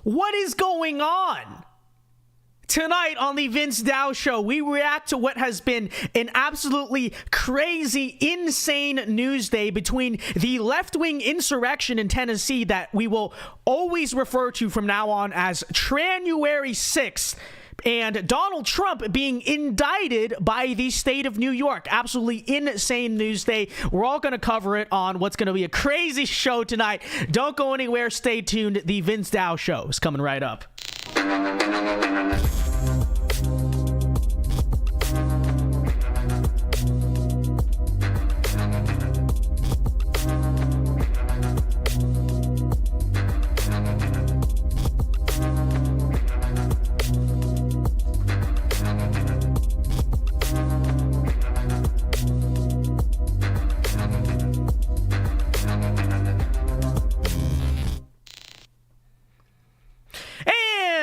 What is going on? Tonight on the Vince Dow Show, we react to what has been an absolutely crazy, insane news day between the left-wing insurrection in Tennessee that we will always refer to from now on as Transurrection 6th, and Donald Trump being indicted by the state of New York. Absolutely insane news day. We're all going to cover it on what's going to be a crazy show tonight. Don't go anywhere. Stay tuned. The Vince Dow Show is coming right up.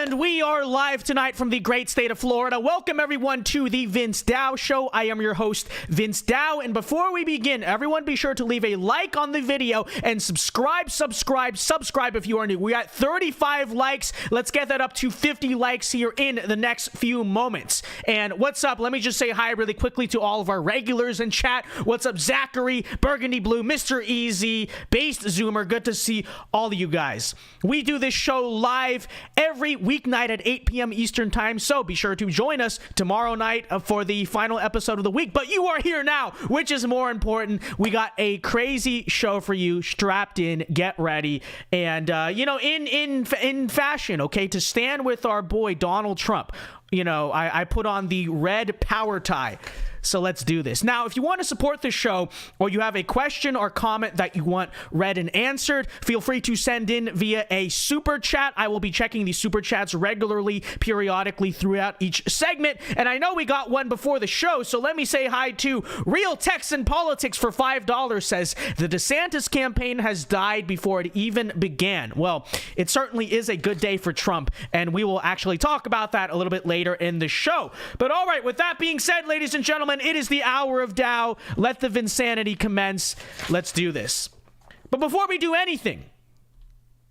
We are live tonight from the great state of Florida. Welcome everyone to the Vince Dow Show. I am your host, Vince Dow, and before we begin, everyone be sure to leave a like on the video and subscribe if you are new. We got 35 likes. Let's get that up to 50 likes here in the next few moments. And what's up? Let me just say hi really quickly to all of our regulars in chat. What's up, Zachary, Burgundy Blue, Mr. Easy, Based Zoomer? Good to see all of you guys. We do this show live every weeknight at 8 p.m. Eastern time, so be sure to join us tomorrow night for the final episode of the week. But you are here now, which is more important. We got a crazy show for you. Strapped in, get ready, and in fashion, okay, to stand with our boy Donald Trump. I put on the red power tie. So let's do this. Now, if you want to support the show or you have a question or comment that you want read and answered, feel free to send in via a super chat. I will be checking the super chats regularly, periodically throughout each segment. And I know we got one before the show, so let me say hi to Real Texan Politics for $5 says, the DeSantis campaign has died before it even began. Well, it certainly is a good day for Trump, and we will actually talk about that a little bit later in the show. But all right, with that being said, ladies and gentlemen, it is the hour of Dow. Let the Vinsanity commence. Let's do this. But before we do anything,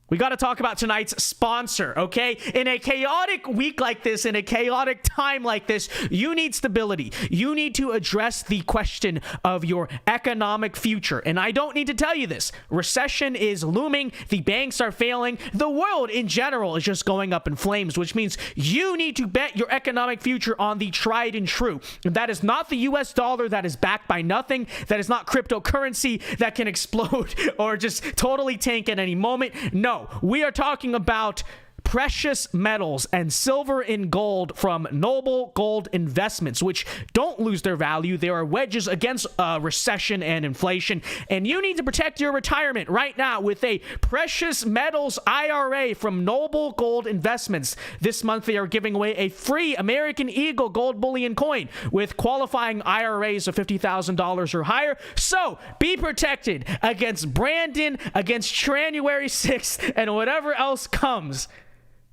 we got to talk about tonight's sponsor, okay? In a chaotic week like this, in a chaotic time like this, you need stability. You need to address the question of your economic future. And I don't need to tell you this. Recession is looming. The banks are failing. The world in general is just going up in flames, which means you need to bet your economic future on the tried and true. And that is not the US dollar that is backed by nothing. That is not cryptocurrency that can explode or just totally tank at any moment. No. We are talking about precious metals and silver and gold from Noble Gold Investments, which don't lose their value. They are wedges against recession and inflation, and you need to protect your retirement right now with a precious metals IRA from Noble Gold Investments. This month, they are giving away a free American Eagle gold bullion coin with qualifying IRAs of $50,000 or higher. So be protected against Brandon, against Transurrection 6th, and whatever else comes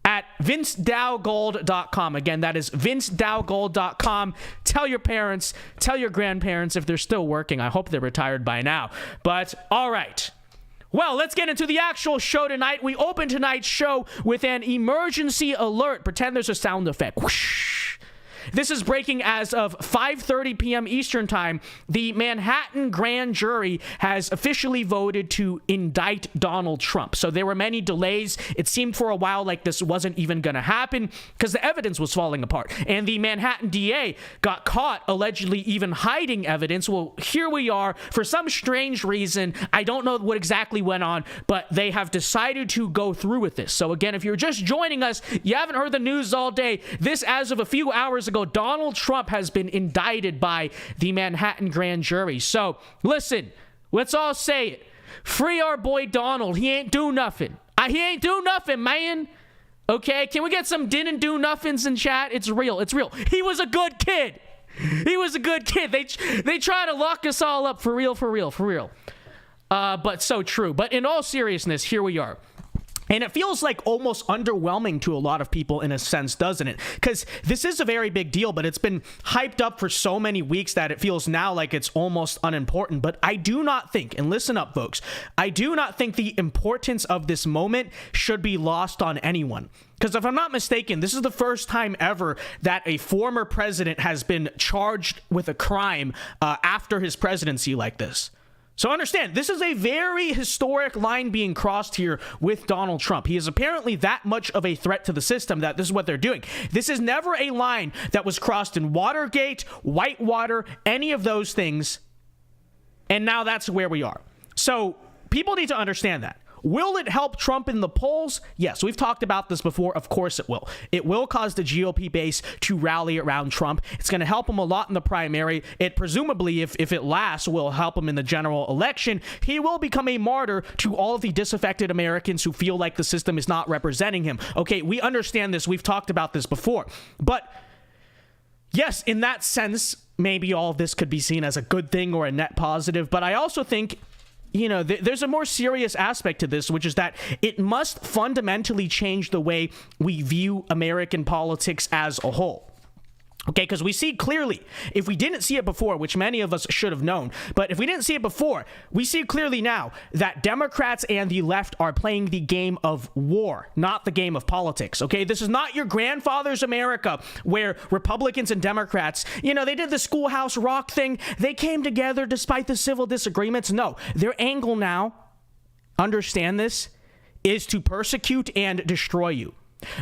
at vincedawgold.com. Again, that is vincedawgold.com. Tell your parents, tell your grandparents if they're still working. I hope they're retired by now. But all right. Well, let's get into the actual show tonight. We open tonight's show with an emergency alert. Pretend there's a sound effect. Whoosh. This is breaking as of 5:30 p.m. Eastern Time. The Manhattan grand jury has officially voted to indict Donald Trump. So there were many delays. It seemed for a while like this wasn't even going to happen because the evidence was falling apart. And the Manhattan DA got caught allegedly even hiding evidence. Well, here we are. For some strange reason, I don't know what exactly went on, but they have decided to go through with this. So again, if you're just joining us, you haven't heard the news all day. This, as of a few hours ago, Donald Trump has been indicted by the Manhattan grand jury. So, listen, let's all say it. Free our boy Donald. He ain't do nothing. He ain't do nothing, man. Okay, can we get some didn't do nothings in chat? It's real. It's real. He was a good kid. He was a good kid. They try to lock us all up for real, for real, for real. But so true. But in all seriousness, here we are. And it feels like almost underwhelming to a lot of people in a sense, doesn't it? Because this is a very big deal, but it's been hyped up for so many weeks that it feels now like it's almost unimportant. But I do not think, and listen up, folks, I do not think the importance of this moment should be lost on anyone. Because if I'm not mistaken, this is the first time ever that a former president has been charged with a crime after his presidency like this. So understand, this is a very historic line being crossed here with Donald Trump. He is apparently that much of a threat to the system that this is what they're doing. This is never a line that was crossed in Watergate, Whitewater, any of those things. And now that's where we are. So people need to understand that. Will it help Trump in the polls? Yes, we've talked about this before. Of course it will. It will cause the GOP base to rally around Trump. It's going to help him a lot in the primary. It presumably, if it lasts, will help him in the general election. He will become a martyr to all of the disaffected Americans who feel like the system is not representing him. Okay, we understand this. We've talked about this before. But yes, in that sense, maybe all of this could be seen as a good thing or a net positive. But I also think, you know, there's a more serious aspect to this, which is that it must fundamentally change the way we view American politics as a whole. Okay, because we see clearly, if we didn't see it before, which many of us should have known, but if we didn't see it before, we see clearly now that Democrats and the left are playing the game of war, not the game of politics. Okay, this is not your grandfather's America where Republicans and Democrats, you know, they did the Schoolhouse Rock thing. They came together despite the civil disagreements. No, their angle now, understand this, is to persecute and destroy you.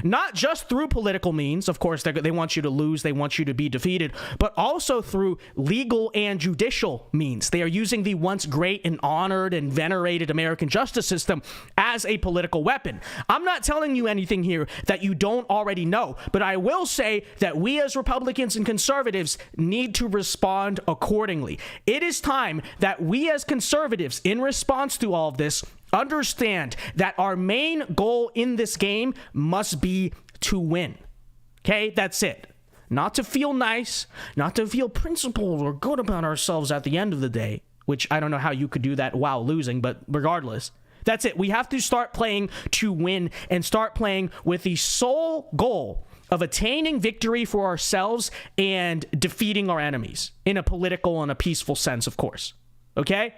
Not just through political means, of course, they want you to lose, they want you to be defeated, but also through legal and judicial means. They are using the once great and honored and venerated American justice system as a political weapon. I'm not telling you anything here that you don't already know, but I will say that we as Republicans and conservatives need to respond accordingly. It is time that we as conservatives, in response to all of this, understand that our main goal in this game must be to win. Okay, that's it. Not to feel nice, not to feel principled or good about ourselves at the end of the day, which I don't know how you could do that while losing, but regardless, that's it. We have to start playing to win and start playing with the sole goal of attaining victory for ourselves and defeating our enemies in a political and a peaceful sense, of course. Okay?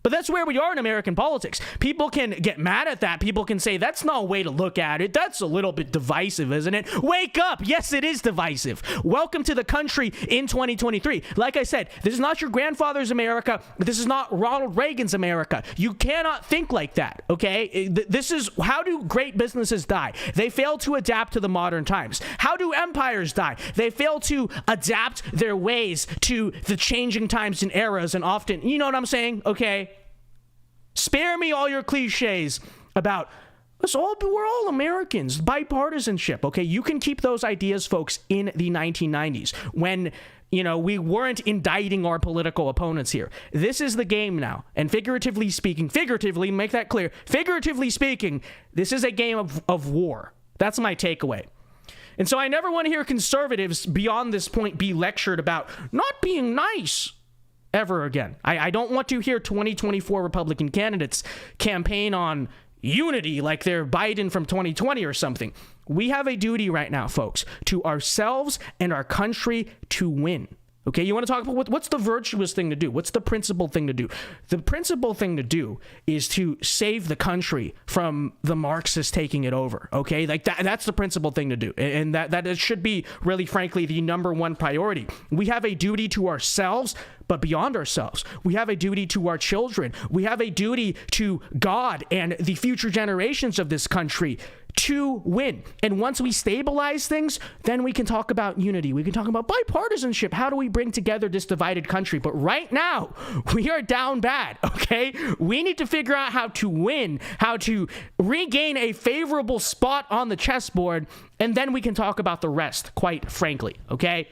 But that's where we are in American politics. People can get mad at that. People can say, that's not a way to look at it. That's a little bit divisive, isn't it? Wake up. Yes, it is divisive. Welcome to the country in 2023. Like I said, this is not your grandfather's America. This is not Ronald Reagan's America. You cannot think like that, okay? This is, how do great businesses die? They fail to adapt to the modern times. How do empires die? They fail to adapt their ways to the changing times and eras, and often, you know what I'm saying, okay? Spare me all your cliches about we're all Americans, bipartisanship. Okay, you can keep those ideas, folks, in the 1990s when, you know, we weren't indicting our political opponents here. This is the game now. And figuratively speaking, make that clear, figuratively speaking, this is a game of war. That's my takeaway. And so I never want to hear conservatives beyond this point be lectured about not being nice ever again. I don't want to hear 2024 Republican candidates campaign on unity like they're Biden from 2020 or something. We have a duty right now, folks, to ourselves and our country to win. Okay, you want to talk about what's the virtuous thing to do? What's the principled thing to do? The principled thing to do is to save the country from the Marxists taking it over. Okay, like that's the principled thing to do. And that it should be really, frankly, the number one priority. We have a duty to ourselves, but beyond ourselves, we have a duty to our children. We have a duty to God and the future generations of this country to win. And once we stabilize things, then we can talk about unity. We can talk about bipartisanship. How do we bring together this divided country? But right now, we are down bad, okay? We need to figure out how to win, how to regain a favorable spot on the chessboard, and then we can talk about the rest, quite frankly, okay?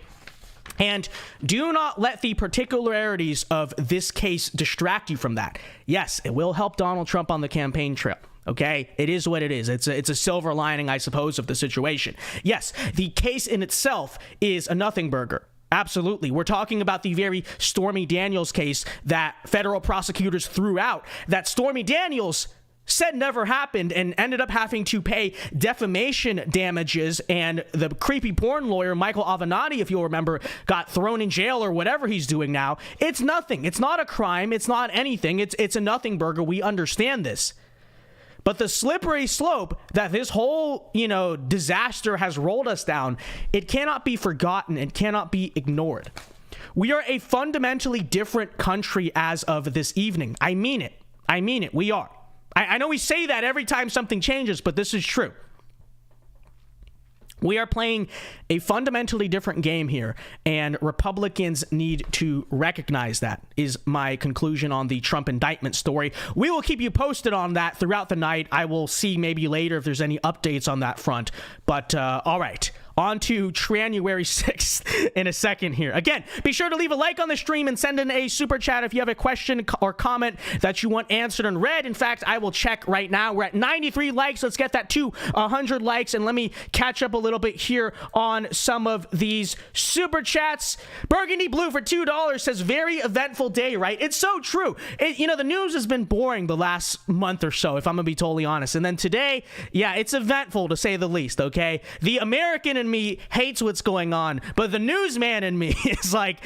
And do not let the particularities of this case distract you from that. Yes, it will help Donald Trump on the campaign trail. Okay, it is what it is. It's a silver lining, I suppose, of the situation. Yes, the case in itself is a nothing burger. Absolutely. We're talking about the very Stormy Daniels case that federal prosecutors threw out. That Stormy Daniels said never happened and ended up having to pay defamation damages, and the creepy porn lawyer Michael Avenatti, if you'll remember, got thrown in jail or whatever he's doing now. It's nothing. It's not a crime. It's not anything. It's a nothing burger. We understand this. But the slippery slope that this whole, disaster has rolled us down, it cannot be forgotten. It cannot be ignored. We are a fundamentally different country as of this evening. I mean it. We are. I know we say that every time something changes, but this is true. We are playing a fundamentally different game here, and Republicans need to recognize that, is my conclusion on the Trump indictment story. We will keep you posted on that throughout the night. I will see maybe later if there's any updates on that front. But all right. On to January 6th in a second here. Again, be sure to leave a like on the stream and send in a super chat if you have a question or comment that you want answered and read. In fact, I will check right now. We're at 93 likes. Let's get that to 100 likes, and let me catch up a little bit here on some of these super chats. Burgundy Blue for $2 says, very eventful day, right? It's so true. The news has been boring the last month or so, if I'm gonna be totally honest. And then today, yeah, it's eventful to say the least, okay? The American in me hates what's going on, but the newsman in me is like,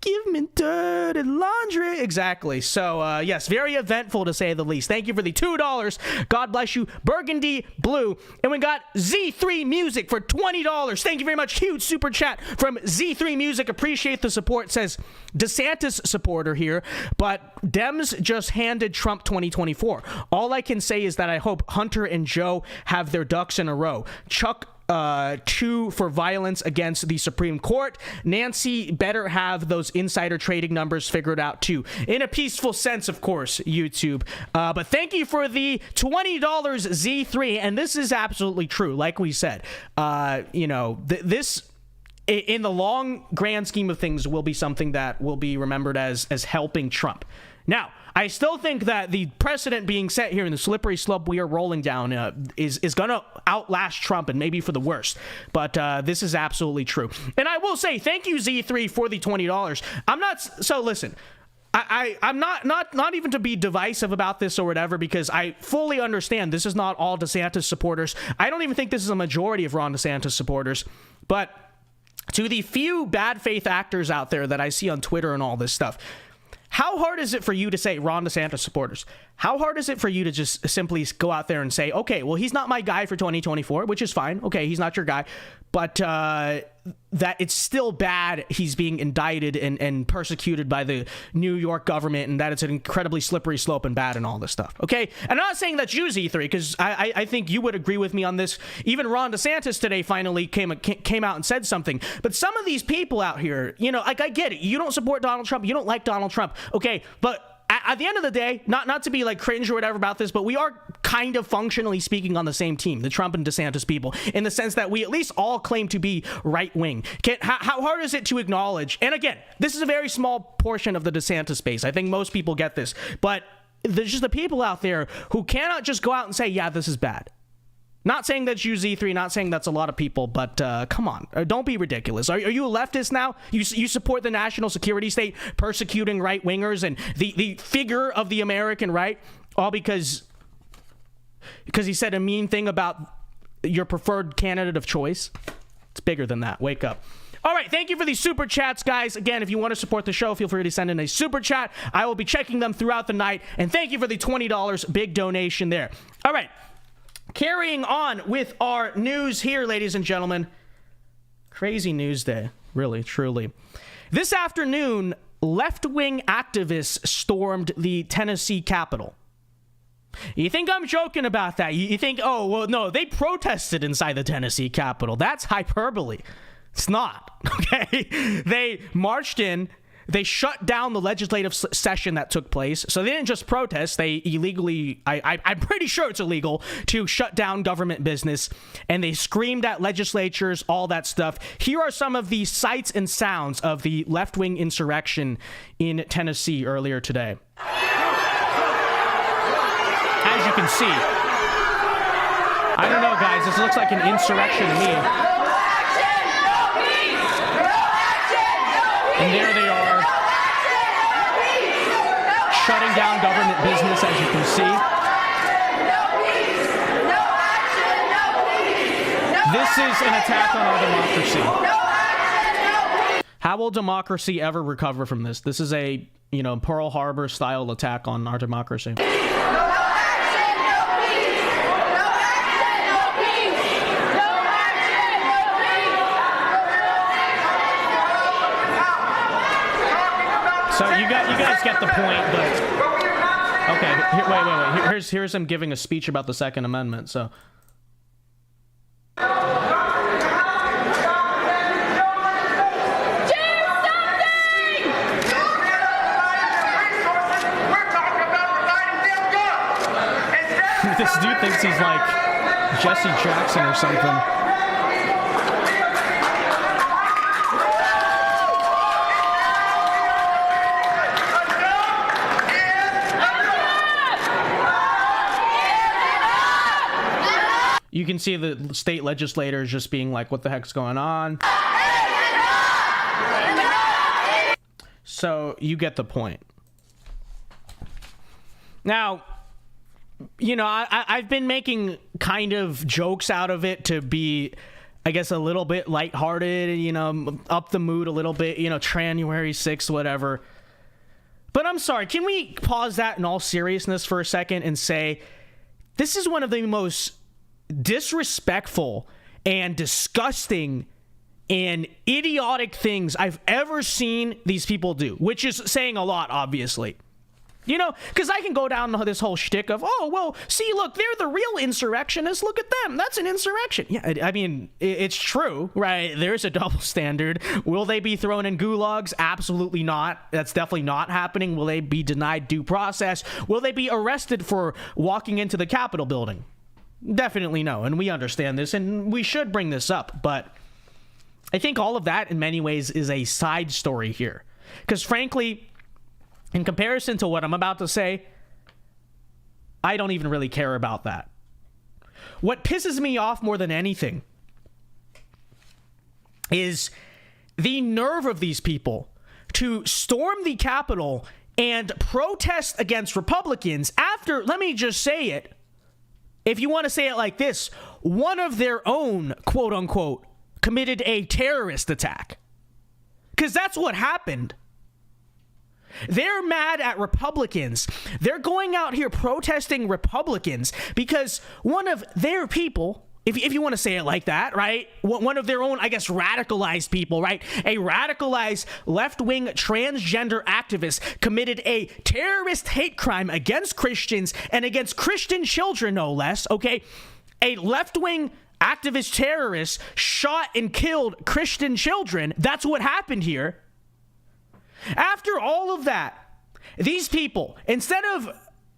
give me dirty laundry. Exactly. So yes, very eventful to say the least. Thank you for the $2. God bless you, Burgundy Blue. And we got Z3 Music for $20. Thank you very much. Huge super chat from Z3 Music. Appreciate the support. Says DeSantis supporter here, but Dems just handed Trump 2024. All I can say is that I hope Hunter and Joe have their ducks in a row. Chuck 2 for violence against the Supreme Court. Nancy better have those insider trading numbers figured out too. In a peaceful sense, of course, YouTube. But thank you for the $20 Z3. And this is absolutely true. Like we said, this in the long grand scheme of things will be something that will be remembered as helping Trump. Now, I still think that the precedent being set here in the slippery slope we are rolling down is going to outlast Trump, and maybe for the worst. But this is absolutely true. And I will say, thank you, Z3, for the $20. I'm not... So listen, I'm not even to be divisive about this or whatever, because I fully understand this is not all DeSantis supporters. I don't even think this is a majority of Ron DeSantis supporters. But to the few bad faith actors out there that I see on Twitter and all this stuff, how hard is it for you to say Ron DeSantis supporters? How hard is it for you to just simply go out there and say, okay, well, he's not my guy for 2024, which is fine. Okay, he's not your guy. But that it's still bad he's being indicted and persecuted by the New York government, and that it's an incredibly slippery slope and bad and all this stuff. Okay? And I'm not saying that's you, Z3, because I think you would agree with me on this. Even Ron DeSantis today finally came out and said something. But some of these people out here, I get it. You don't support Donald Trump. You don't like Donald Trump. Okay, but at the end of the day, not to be like cringe or whatever about this, but we are kind of functionally speaking on the same team, the Trump and DeSantis people, in the sense that we at least all claim to be right wing. How hard is it to acknowledge? And again, this is a very small portion of the DeSantis base. I think most people get this, but there's just the people out there who cannot just go out and say, yeah, this is bad. Not saying that's you, Z3, not saying that's a lot of people, but come on, don't be ridiculous. Are you a leftist now? You support the national security state persecuting right-wingers and the figure of the American right, all because he said a mean thing about your preferred candidate of choice? It's bigger than that. Wake up. All right, thank you for these super chats, guys. Again, if you want to support the show, feel free to send in a super chat. I will be checking them throughout the night, and thank you for the $20 big donation there. All right. Carrying on with our news here, ladies and gentlemen. Crazy news day, really, truly. This afternoon, left-wing activists stormed the Tennessee Capitol. You think I'm joking about that? You think, oh, well, no, they protested inside the Tennessee Capitol. That's hyperbole. It's not, okay? They marched in. They shut down the legislative session that took place. So they didn't just protest. They illegally, I'm pretty sure it's illegal to shut down government business. And they screamed at legislatures, all that stuff. Here are some of the sights and sounds of the left-wing insurrection in Tennessee earlier today. As you can see, I don't know, guys. This looks like an insurrection to me. And there they are, shutting down government business, as you can see. This is an attack on our democracy. How will democracy ever recover from this? This is a, Pearl Harbor style attack on our democracy. So you guys get the point, but okay. Wait. Here's him giving a speech about the Second Amendment. So. This dude thinks he's like Jesse Jackson or something. You can see the state legislators just being like, what the heck's going on? So you get the point. Now, I've been making kind of jokes out of it to be, I guess, a little bit lighthearted, up the mood a little bit, January 6th, whatever. But I'm sorry, can we pause that in all seriousness for a second and say, this is one of the most disrespectful and disgusting and idiotic things I've ever seen these people do, which is saying a lot, obviously. Because I can go down this whole shtick of, oh, well, see, look, they're the real insurrectionists. Look at them. That's an insurrection. Yeah, I mean, it's true, right? There's a double standard. Will they be thrown in gulags? Absolutely not. That's definitely not happening. Will they be denied due process? Will they be arrested for walking into the Capitol building? Definitely no. And we understand this, and we should bring this up. But I think all of that, in many ways, is a side story here. Because frankly, in comparison to what I'm about to say, I don't even really care about that. What pisses me off more than anything is the nerve of these people to storm the Capitol and protest against Republicans after, let me just say it, if you want to say it like this, one of their own, quote unquote, committed a terrorist attack. Because that's what happened. They're mad at Republicans. They're going out here protesting Republicans because one of their people, if you want to say it like that, right? One of their own, I guess, radicalized people, right? A radicalized left-wing transgender activist committed a terrorist hate crime against Christians and against Christian children, no less, okay? A left-wing activist terrorist shot and killed Christian children. That's what happened here. After all of that, these people, instead of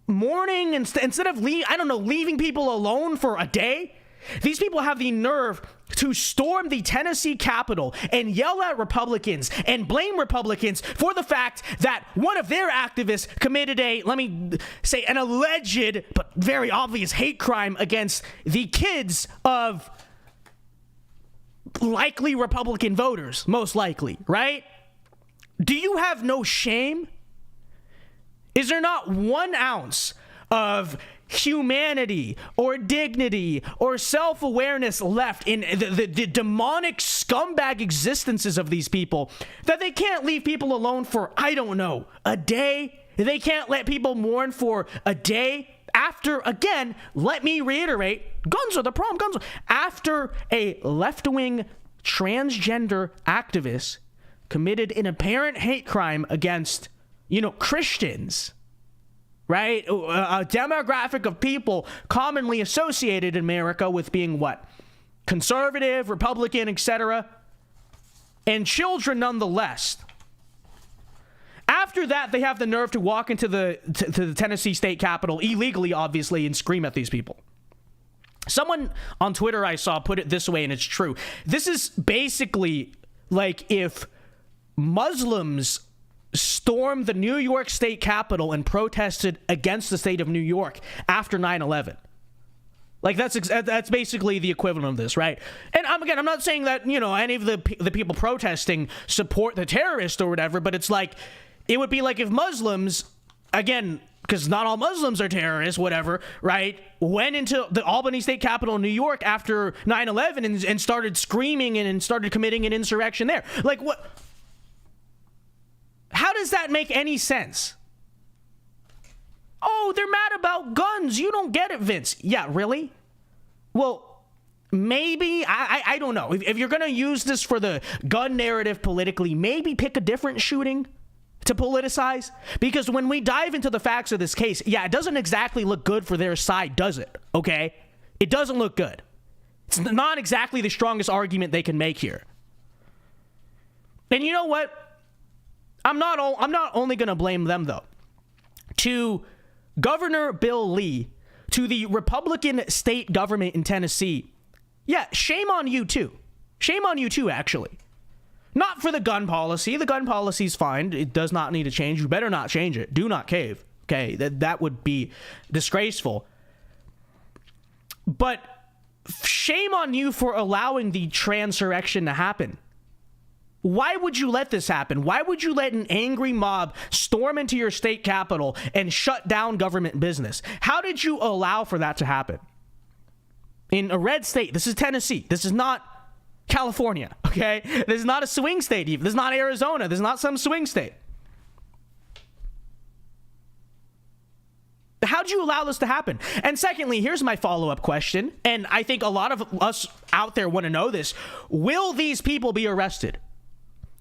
mourning, instead of leaving people alone for a day, these people have the nerve to storm the Tennessee Capitol and yell at Republicans and blame Republicans for the fact that one of their activists committed an alleged but very obvious hate crime against the kids of likely Republican voters, most likely, right? Do you have no shame? Is there not 1 ounce of humanity or dignity or self-awareness left in the demonic scumbag existences of these people that they can't leave people alone for, I don't know, a day? They can't let people mourn for a day after, again, let me reiterate, guns are the problem. After a left-wing transgender activist committed an apparent hate crime against, Christians, right? A demographic of people commonly associated in America with being what? Conservative, Republican, etc. And children nonetheless. After that, they have the nerve to walk into the Tennessee State Capitol, illegally, obviously, and scream at these people. Someone on Twitter I saw put it this way, and it's true. This is basically like if Muslims stormed the New York State Capitol and protested against the state of New York after 9/11. Like that's basically the equivalent of this, right? And I'm not saying that, any of the people protesting support the terrorist or whatever, but it's like, it would be like if Muslims, again, because not all Muslims are terrorists, whatever, right, went into the Albany State Capitol in New York after 9/11 and started screaming and started committing an insurrection there. Like, what? How does that make any sense? Oh, they're mad about guns. You don't get it, Vince. Yeah, really? Well, maybe. I don't know. If you're going to use this for the gun narrative politically, maybe pick a different shooting to politicize. Because when we dive into the facts of this case, yeah, it doesn't exactly look good for their side, does it? Okay? It doesn't look good. It's not exactly the strongest argument they can make here. And you know what? I'm not only going to blame them, though. To Governor Bill Lee, to the Republican state government in Tennessee, yeah, shame on you too. Shame on you too, actually. Not for the gun policy. The gun policy's fine. It does not need to change. You better not change it. Do not cave. Okay, that would be disgraceful. But shame on you for allowing the transurrection to happen. Why would you let this happen? Why would you let an angry mob storm into your state capitol and shut down government business? How did you allow for that to happen? In a red state, this is Tennessee. This is not California, okay? This is not a swing state even. This is not Arizona. This is not some swing state. How'd you allow this to happen? And secondly, here's my follow-up question, and I think a lot of us out there want to know this. Will these people be arrested?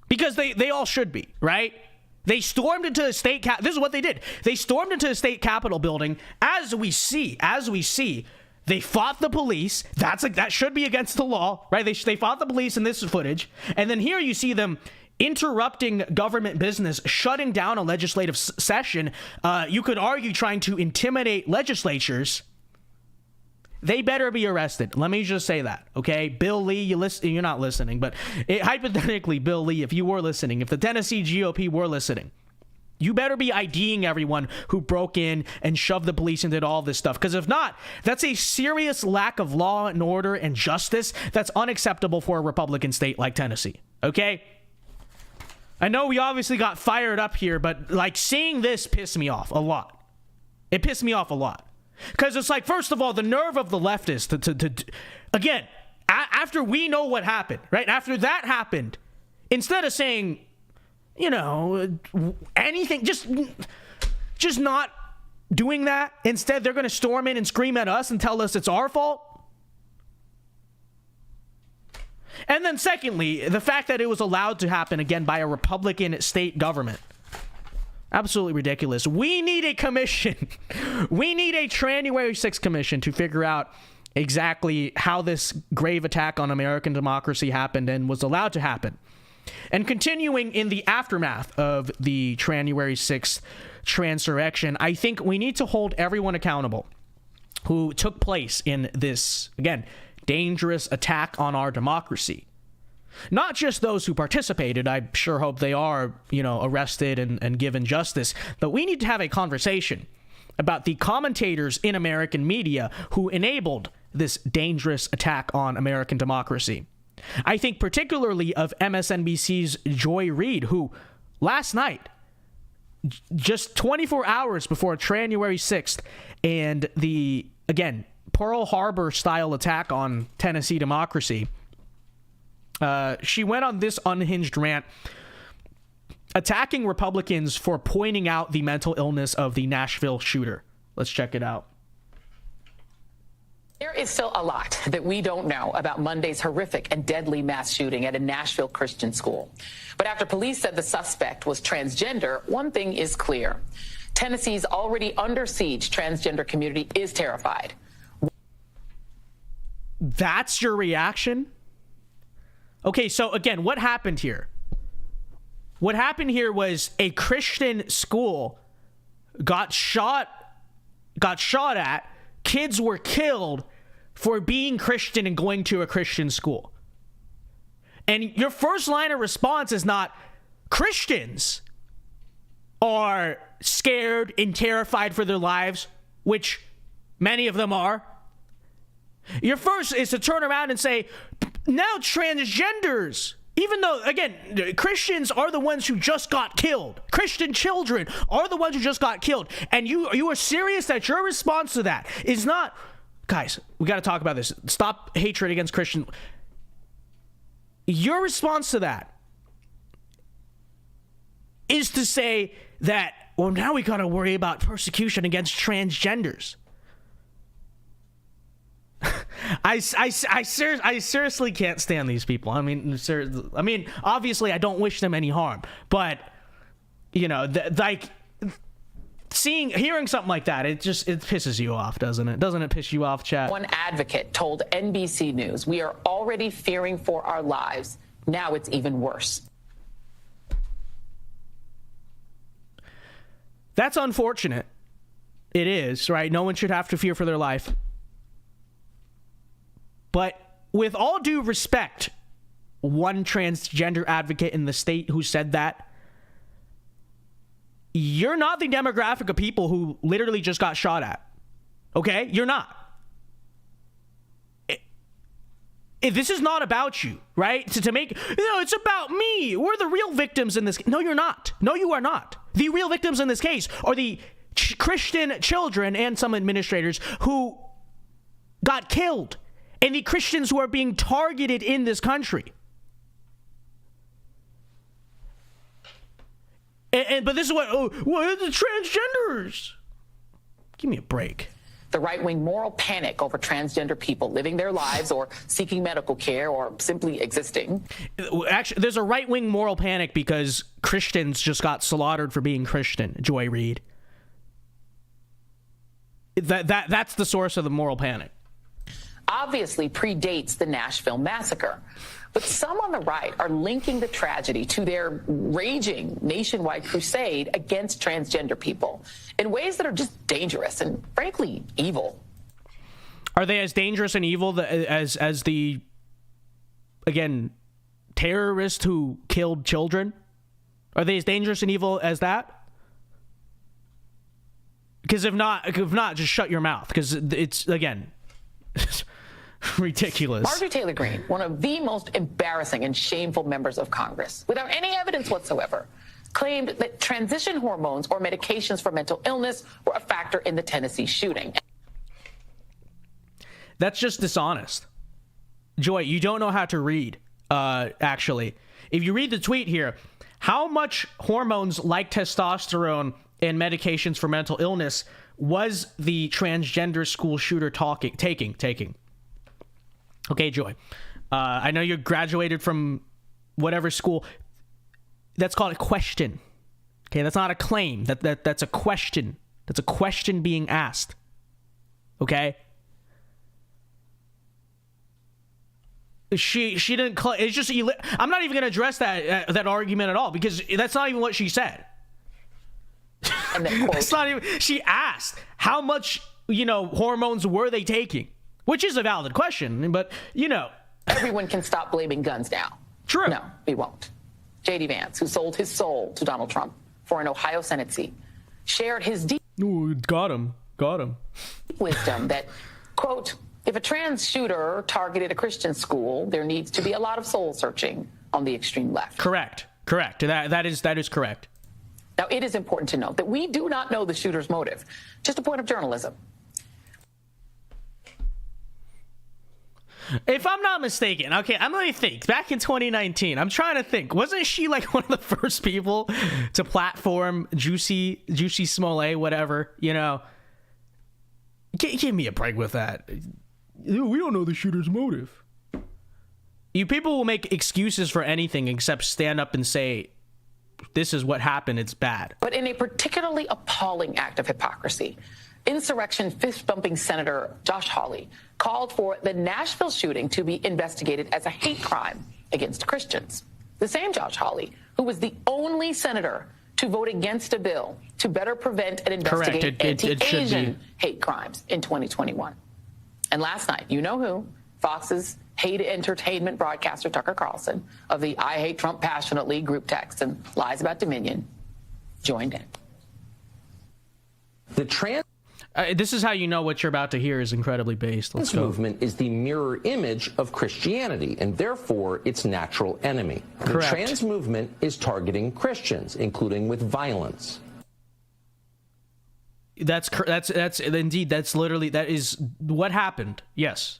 Because they all should be, right? They stormed into the state cap. This is what they did. They stormed into the state capitol building. As we see, they fought the police. That should be against the law, right? They fought the police in this footage. And then here you see them interrupting government business, shutting down a legislative session. You could argue trying to intimidate legislatures. They better be arrested. Let me just say that, okay? Bill Lee, you're not listening, but hypothetically, Bill Lee, if you were listening, if the Tennessee GOP were listening, you better be IDing everyone who broke in and shoved the police and did all this stuff. Because if not, that's a serious lack of law and order and justice that's unacceptable for a Republican state like Tennessee, okay? I know we obviously got fired up here, but like seeing this pissed me off a lot. It pissed me off a lot. Because it's like, first of all, the nerve of the leftists to again, after we know what happened, right? After that happened, instead of saying, you know, anything, just not doing that. Instead, they're going to storm in and scream at us and tell us it's our fault. And then secondly, the fact that it was allowed to happen again by a Republican state government. Absolutely ridiculous. We need a commission. We need a January 6th commission to figure out exactly how this grave attack on American democracy happened and was allowed to happen. And continuing in the aftermath of the January 6th transurrection, I think we need to hold everyone accountable who took place in this, again, dangerous attack on our democracy. Not just those who participated. I sure hope they are, arrested and given justice. But we need to have a conversation about the commentators in American media who enabled this dangerous attack on American democracy. I think particularly of MSNBC's Joy Reid, who last night, just 24 hours before January 6th and the, again, Pearl Harbor style attack on Tennessee democracy, she went on this unhinged rant attacking Republicans for pointing out the mental illness of the Nashville shooter. Let's check it out. There is still a lot that we don't know about Monday's horrific and deadly mass shooting at a Nashville Christian school. But after police said the suspect was transgender, one thing is clear. Tennessee's already under siege transgender community is terrified. That's your reaction? Okay, so again, what happened here? What happened here was a Christian school got shot at. Kids were killed for being Christian and going to a Christian school. And your first line of response is not, Christians are scared and terrified for their lives, which many of them are. Your first is to turn around and say, now transgenders Even though, again, Christians are the ones who just got killed. Christian children are the ones who just got killed. And you are serious that your response to that is not... Guys, we got to talk about this. Stop hatred against Christian. Your response to that is to say that, well, now we got to worry about persecution against transgenders. I seriously can't stand these people. I mean, obviously I don't wish them any harm, but you know, hearing something like that, it pisses you off, doesn't it? Doesn't it piss you off, chat? One advocate told NBC News, "We are already fearing for our lives. Now it's even worse." That's unfortunate. It is, right? No one should have to fear for their life. But with all due respect, one transgender advocate in the state who said that, you're not the demographic of people who literally just got shot at. Okay? You're not. This is not about you, right? To make, it's about me. We're the real victims in this. No, you're not. No, you are not. The real victims in this case are the Christian children and some administrators who got killed, and the Christians who are being targeted in this country. But this is what are the transgenders? Give me a break. The right-wing moral panic over transgender people living their lives or seeking medical care or simply existing. Actually, there's a right-wing moral panic because Christians just got slaughtered for being Christian, Joy Reid. That's the source of the moral panic. Obviously predates the Nashville massacre. But some on the right are linking the tragedy to their raging nationwide crusade against transgender people in ways that are just dangerous and, frankly, evil. Are they as dangerous and evil as the, again, terrorist who killed children? Are they as dangerous and evil as that? Because if not, just shut your mouth. Because it's, again... ridiculous. Marjorie Taylor Greene, one of the most embarrassing and shameful members of Congress, without any evidence whatsoever, claimed that transition hormones or medications for mental illness were a factor in the Tennessee shooting. That's just dishonest. Joy, you don't know how to read, actually. If you read the tweet here, how much hormones like testosterone and medications for mental illness was the transgender school shooter taking? Okay, Joy. I know you graduated from whatever school. That's called a question. Okay, that's not a claim. That's a question. That's a question being asked. Okay? She didn't. It's just. I'm not even going to address that argument at all because that's not even what she said. And then, quote, it's not even. She asked how much hormones were they taking. Which is a valid question, but, everyone can stop blaming guns now. True. No, we won't. J.D. Vance, who sold his soul to Donald Trump for an Ohio Senate seat, shared his deep got him. wisdom that, quote, if a trans shooter targeted a Christian school, there needs to be a lot of soul searching on the extreme left. Correct. That is correct. Now, it is important to note that we do not know the shooter's motive. Just a point of journalism. If I'm not mistaken, okay, I'm going to think. Back in 2019, I'm trying to think. Wasn't she like one of the first people to platform Juicy Smollett, whatever, Give me a break with that. We don't know the shooter's motive. You people will make excuses for anything except stand up and say, this is what happened, it's bad. But in a particularly appalling act of hypocrisy, insurrection fist-bumping Senator Josh Hawley called for the Nashville shooting to be investigated as a hate crime against Christians. The same Josh Hawley, who was the only senator to vote against a bill to better prevent and investigate anti-Asian hate crimes in 2021. And last night, you know who? Fox's hate entertainment broadcaster Tucker Carlson of the I Hate Trump Passionately group text and Lies About Dominion joined in. This is how you know what you're about to hear is incredibly based. Let's go. This movement is the mirror image of Christianity, and therefore its natural enemy. Correct. The trans movement is targeting Christians, including with violence. That's indeed, that's literally, that is what happened. Yes.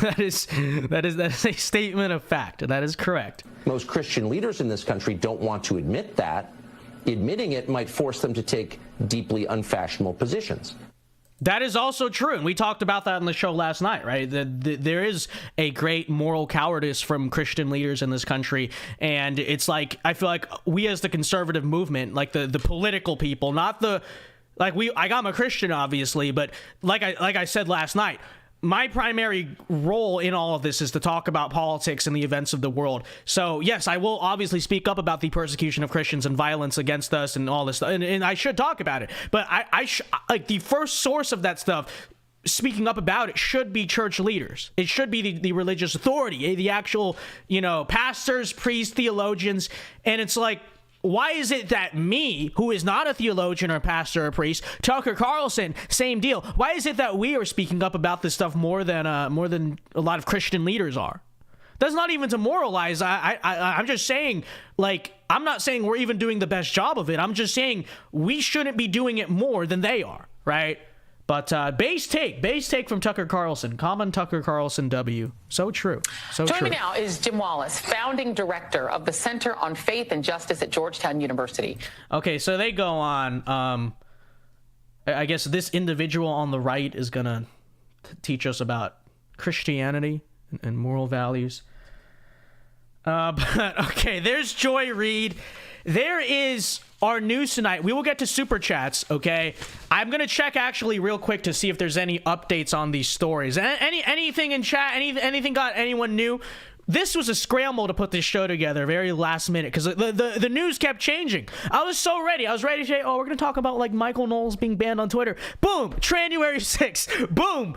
That is a statement of fact. That is correct. Most Christian leaders in this country don't want to admit that. Admitting it might force them to take deeply unfashionable positions. That is also true, and we talked about that on the show last night, right? There is a great moral cowardice from Christian leaders in this country, and it's like, I feel like we as the conservative movement, like the political people, not the, like I'm a Christian, obviously, but like I said last night, my primary role in all of this is to talk about politics and the events of the world. So yes, I will obviously speak up about the persecution of Christians and violence against us and all this stuff, and I should talk about it. But like the first source of that stuff, speaking up about it, should be church leaders. It should be the religious authority, the actual, pastors, priests, theologians. And it's like, why is it that me, who is not a theologian or pastor or priest, Tucker Carlson, same deal? Why is it that we are speaking up about this stuff more than a lot of Christian leaders are? That's not even to moralize. I'm just saying, like, I'm not saying we're even doing the best job of it. I'm just saying we shouldn't be doing it more than they are, right? But base take from Tucker Carlson, common Tucker Carlson W. So true. So Joining true. me now is Jim Wallace, founding director of the Center on Faith and Justice at Georgetown University. Okay, so they go on. I guess this individual on the right is going to teach us about Christianity and moral values. But okay, there's Joy Reid. There is our news tonight. We will get to super chats, okay? I'm going to check actually real quick to see if there's any updates on these stories. Anything in chat? Anything got anyone new? This was a scramble to put this show together, very last minute, because the news kept changing. I was so ready. I was ready to say, we're going to talk about, like, Michael Knowles being banned on Twitter. Boom! January 6th. Boom!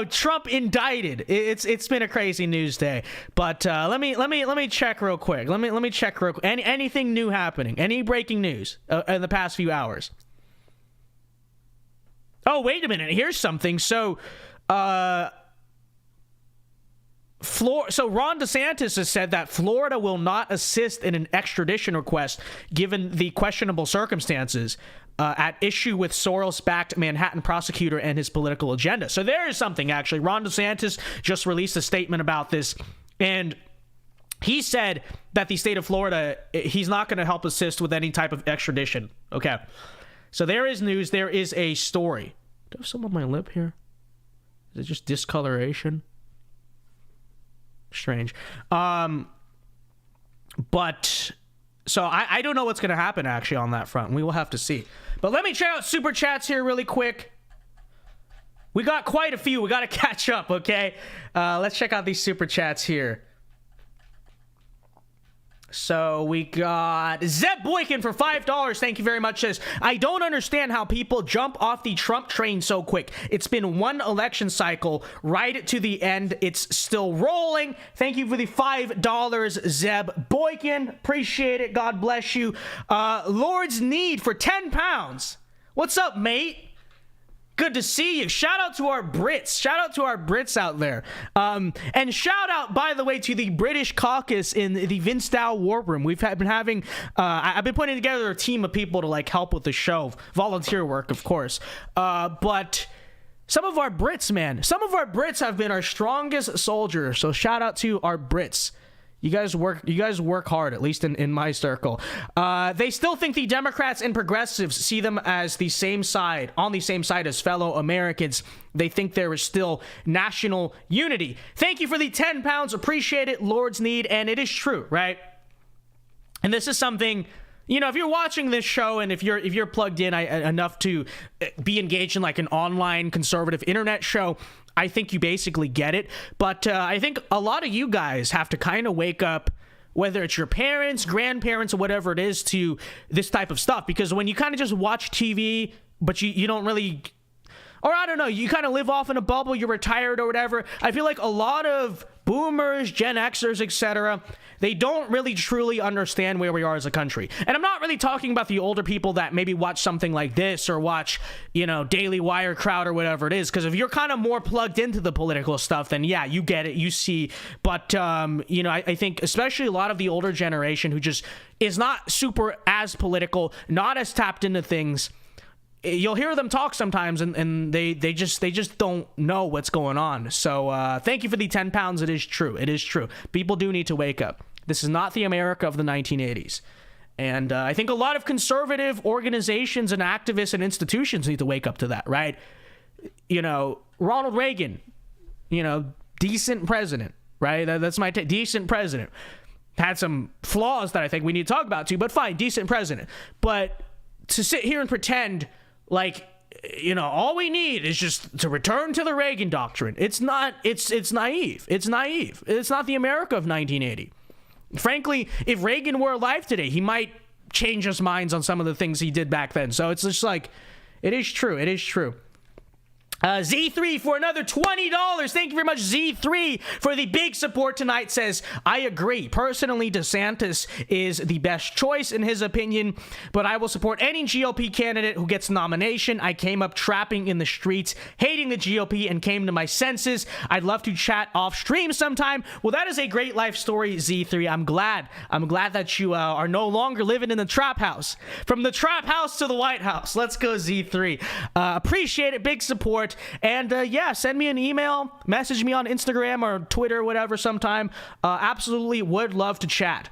Trump indicted. It's been a crazy news day. But let me check real quick. Let me check real quick. Anything new happening? Any breaking news in the past few hours? Oh, wait a minute. Here's something. So Ron DeSantis has said that Florida will not assist in an extradition request given the questionable circumstances at issue with Soros-backed Manhattan prosecutor and his political agenda. So there is something, actually. Ron DeSantis just released a statement about this, and he said that the state of Florida, he's not going to help assist with any type of extradition. Okay. So there is news. There is a story. Do I have some on my lip here? Is it just discoloration? Strange. But so I don't know what's going to happen actually on that front. We will have to see. But let me check out super chats here really quick. We got quite a few. We got to catch up, okay? Let's check out these super chats here. So we got Zeb Boykin for $5. Thank you very much. Says, I don't understand how people jump off the Trump train so quick. It's been one election cycle. Right to the end. It's still rolling. Thank you for the $5, Zeb Boykin. Appreciate it. God bless you. Lord's Need for 10 pounds. What's up, mate? Good to see you. Shout out to our Brits. Shout out to our Brits out there. And shout out, by the way, to the British caucus in the VinceDao War Room. We've been having, I've been putting together a team of people to like help with the show. Volunteer work, of course. But some of our Brits, man, some of our Brits have been our strongest soldiers. So shout out to our Brits. You guys work hard, at least in my circle. They still think the Democrats and progressives see them as on the same side as fellow Americans. They think there is still national unity. Thank you for the 10 pounds. Appreciate it, Lord's Need. And it is true, right? And this is something, if you're watching this show and if you're plugged in enough to be engaged in like an online conservative internet show, I think you basically get it. But I think a lot of you guys have to kind of wake up, whether it's your parents, grandparents, or whatever it is, to this type of stuff. Because when you kind of just watch TV, but you don't really... or I don't know, you kind of live off in a bubble, you're retired or whatever. I feel like a lot of boomers, Gen Xers, etc., they don't really truly understand where we are as a country. And I'm not really talking about the older people that maybe watch something like this or watch, you know, Daily Wire crowd or whatever it is. Because if you're kind of more plugged into the political stuff, then yeah, you get it, you see. But, you know, I think especially a lot of the older generation who just is not super as political, not as tapped into things, you'll hear them talk sometimes and they just don't know what's going on. So thank you for the 10 pounds. It is true. It is true. People do need to wake up. This is not the America of the 1980s. And I think a lot of conservative organizations and activists and institutions need to wake up to that, right? You know, Ronald Reagan, you know, decent president, right? That's my take. Decent president. Had some flaws that I think we need to talk about too, but fine, decent president. But to sit here and pretend like, you know, all we need is just to return to the Reagan doctrine. It's not, it's naive. It's naive. It's not the America of 1980. Frankly, if Reagan were alive today, he might change his minds on some of the things he did back then. So it's just like, it is true. It is true. Z3 for another $20. Thank you very much, Z3, for the big support tonight. Says, I agree. Personally, DeSantis is the best choice in his opinion, but I will support any GOP candidate who gets nomination. I came up trapping in the streets, hating the GOP, and came to my senses. I'd love to chat off stream sometime. Well, that is a great life story, Z3. I'm glad that you are no longer living in the trap house. From the trap house to the White House. Let's go, Z3. Appreciate it. Big support. And yeah, send me an email, message me on Instagram or Twitter, whatever, sometime. Absolutely would love to chat.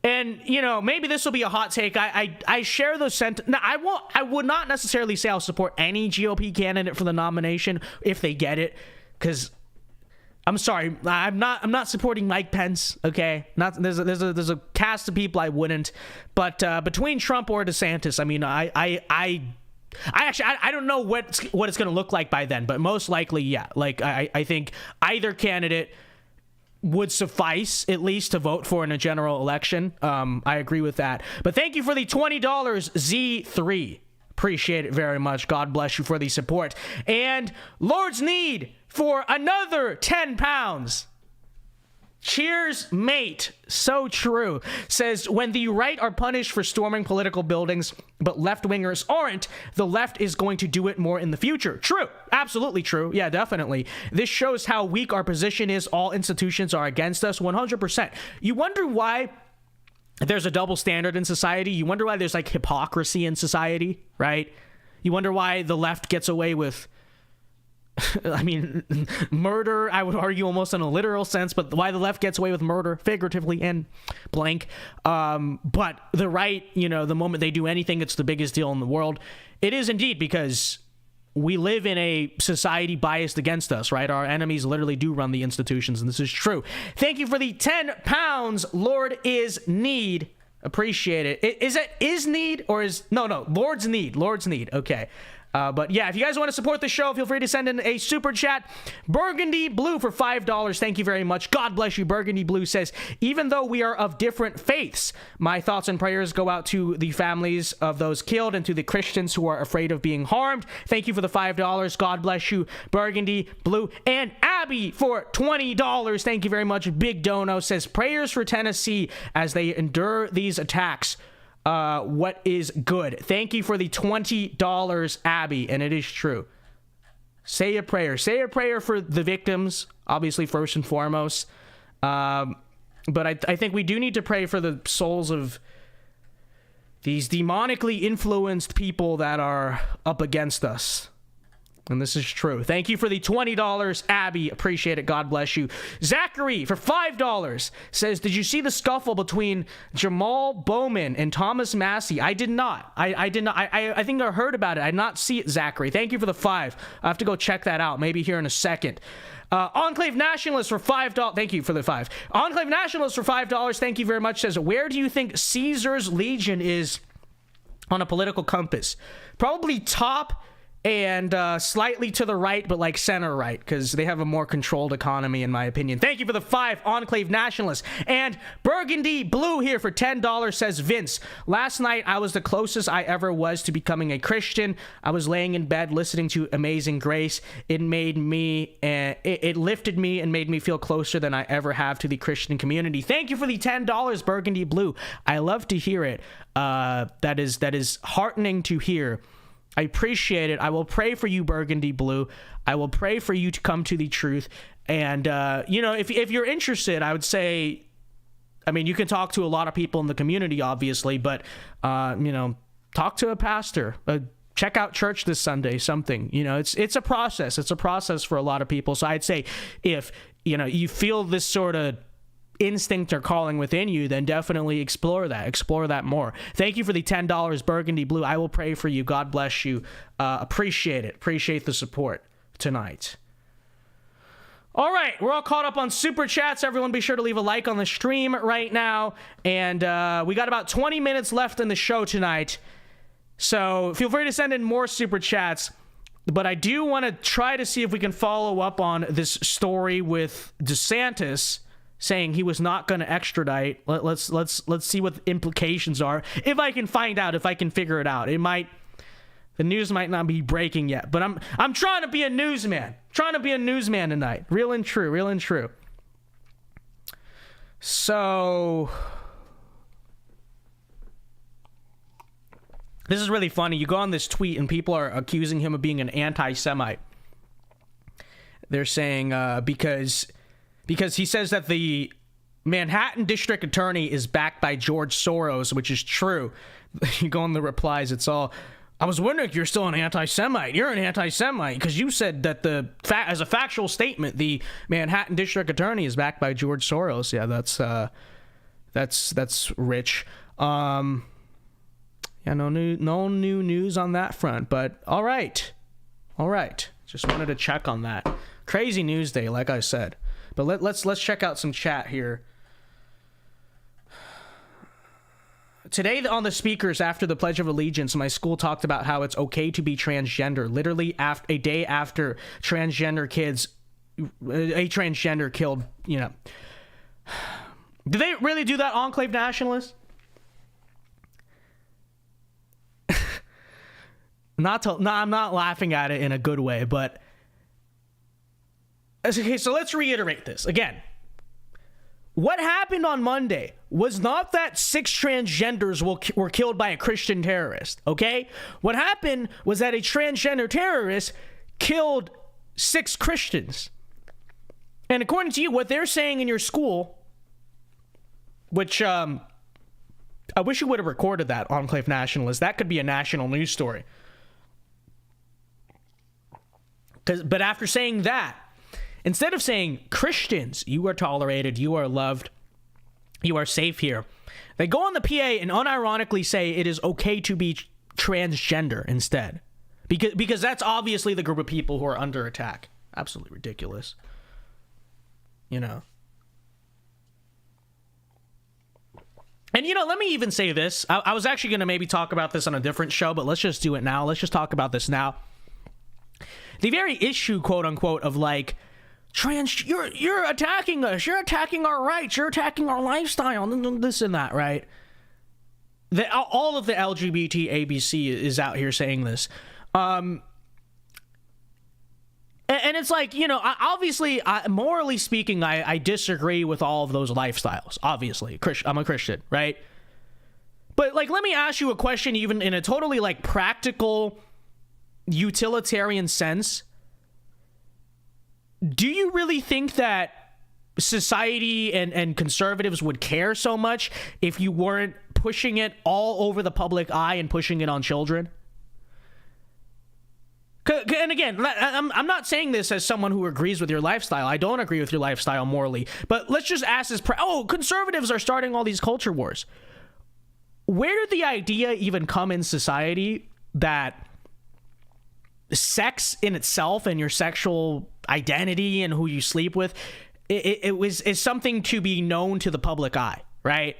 And, you know, maybe this will be a hot take. I share the sentiment. Now, I would not necessarily say I'll support any GOP candidate for the nomination if they get it, because I'm sorry, I'm not supporting Mike Pence. Okay, there's a cast of people I wouldn't, but between Trump or DeSantis, I mean, I don't know what it's going to look like by then, but most likely, yeah. Like, I think either candidate would suffice at least to vote for in a general election. I agree with that. But thank you for the $20, Z3. Appreciate it very much. God bless you for the support. And Lord's Need for another 10 pounds. Cheers, mate. So true. Says, when the right are punished for storming political buildings, but left-wingers aren't, the left is going to do it more in the future. True. Absolutely true. Yeah, definitely. This shows how weak our position is. All institutions are against us. 100%. You wonder why there's a double standard in society. You wonder why there's like hypocrisy in society, right? You wonder why the left gets away with, I mean, murder, I would argue almost in a literal sense, but why the left gets away with murder, figuratively and blank. But the right, you know, the moment they do anything, it's the biggest deal in the world. It is indeed, because we live in a society biased against us, right? Our enemies literally do run the institutions, and this is true. Thank you for the 10 pounds, Lord is Need. Appreciate it. Is Need or is... No, Lord's Need. Okay. But yeah, if you guys want to support the show, feel free to send in a super chat. Burgundy Blue for $5. Thank you very much. God bless you. Burgundy Blue says, even though we are of different faiths, my thoughts and prayers go out to the families of those killed and to the Christians who are afraid of being harmed. Thank you for the $5. God bless you, Burgundy Blue. And Abby for $20. Thank you very much. Big Dono says, prayers for Tennessee as they endure these attacks. What is good? Thank you for the $20, Abby, and it is true. Say a prayer. Say a prayer for the victims, obviously, first and foremost. But I think we do need to pray for the souls of these demonically influenced people that are up against us. And this is true. Thank you for the $20, Abby. Appreciate it. God bless you. Zachary for $5 says, did you see the scuffle between Jamal Bowman and Thomas Massey? I did not. I did not. I think I heard about it. I did not see it, Zachary. Thank you for the $5. I have to go check that out. Maybe here in a second. Enclave Nationalist for $5. Thank you for the $5. Enclave Nationalist for $5. Thank you very much. Says, where do you think Caesar's Legion is on a political compass? Probably top and slightly to the right, but like center right, because they have a more controlled economy, in my opinion. Thank you for the 5 Enclave Nationalists. And Burgundy Blue here for $10 says, Vince, last night I was the closest I ever was to becoming a Christian. I was laying in bed listening to Amazing Grace. It lifted me and made me feel closer than I ever have to the Christian community. Thank you for the $10, Burgundy Blue. I love to hear it. That is heartening to hear. I appreciate it. I will pray for you, Burgundy Blue. I will pray for you to come to the truth. And, if you're interested, I would say, I mean, you can talk to a lot of people in the community, obviously, but, talk to a pastor. Check out church this Sunday, something. It's a process. It's a process for a lot of people. So I'd say if, you feel this sort of instinct or calling within you, then definitely explore that more. Thank you for the $10, Burgundy Blue. I will pray for you. God bless you. Appreciate it. Appreciate the support tonight. All right, we're all caught up on super chats. Everyone be sure to leave a like on the stream right now. And we got about 20 minutes left in the show tonight, so feel free to send in more super chats. But I do want to try to see if we can follow up on this story with DeSantis saying he was not going to extradite. Let's see what the implications are. If I can find out, if I can figure it out. The news might not be breaking yet, but I'm trying to be a newsman. Trying to be a newsman tonight. Real and true. So this is really funny. You go on this tweet and people are accusing him of being an anti-Semite. They're saying because he says that the Manhattan District Attorney is backed by George Soros, which is true. You go in the replies, it's all, I was wondering if you're still an anti-Semite. You're an anti-Semite because you said that as a factual statement, the Manhattan District Attorney is backed by George Soros. Yeah, that's rich. No new news on that front, but all right. Just wanted to check on that. Crazy news day, like I said. But let's check out some chat here. Today on the speakers after the Pledge of Allegiance, my school talked about how it's okay to be transgender. Literally a day after transgender killed, Did they really do that, Enclave Nationalists? I'm not laughing at it in a good way, but okay, so let's reiterate this again. What happened on Monday was not that 6 transgenders were killed by a Christian terrorist, okay? What happened was that a transgender terrorist killed 6 Christians. And according to you, what they're saying in your school, which I wish you would have recorded that, Enclave Nationalist. That could be a national news story. But after saying that, instead of saying, Christians, you are tolerated, you are loved, you are safe here, they go on the PA and unironically say it is okay to be transgender instead. Because that's obviously the group of people who are under attack. Absolutely ridiculous. And let me even say this. I was actually going to maybe talk about this on a different show, but let's just do it now. Let's just talk about this now. The very issue, quote unquote, of like, you're attacking us, you're attacking our rights, you're attacking our lifestyle, this and that, right? All of the LGBT ABC is out here saying this. And it's like, obviously, morally speaking, I disagree with all of those lifestyles. Obviously, I'm a Christian, right? But like, let me ask you a question, even in a totally like practical, utilitarian sense. Do you really think that society and conservatives would care so much if you weren't pushing it all over the public eye and pushing it on children? And again, I'm not saying this as someone who agrees with your lifestyle. I don't agree with your lifestyle morally. But let's just ask this. Conservatives are starting all these culture wars. Where did the idea even come in society that sex in itself and your sexual identity and who you sleep with, is something to be known to the public eye, right?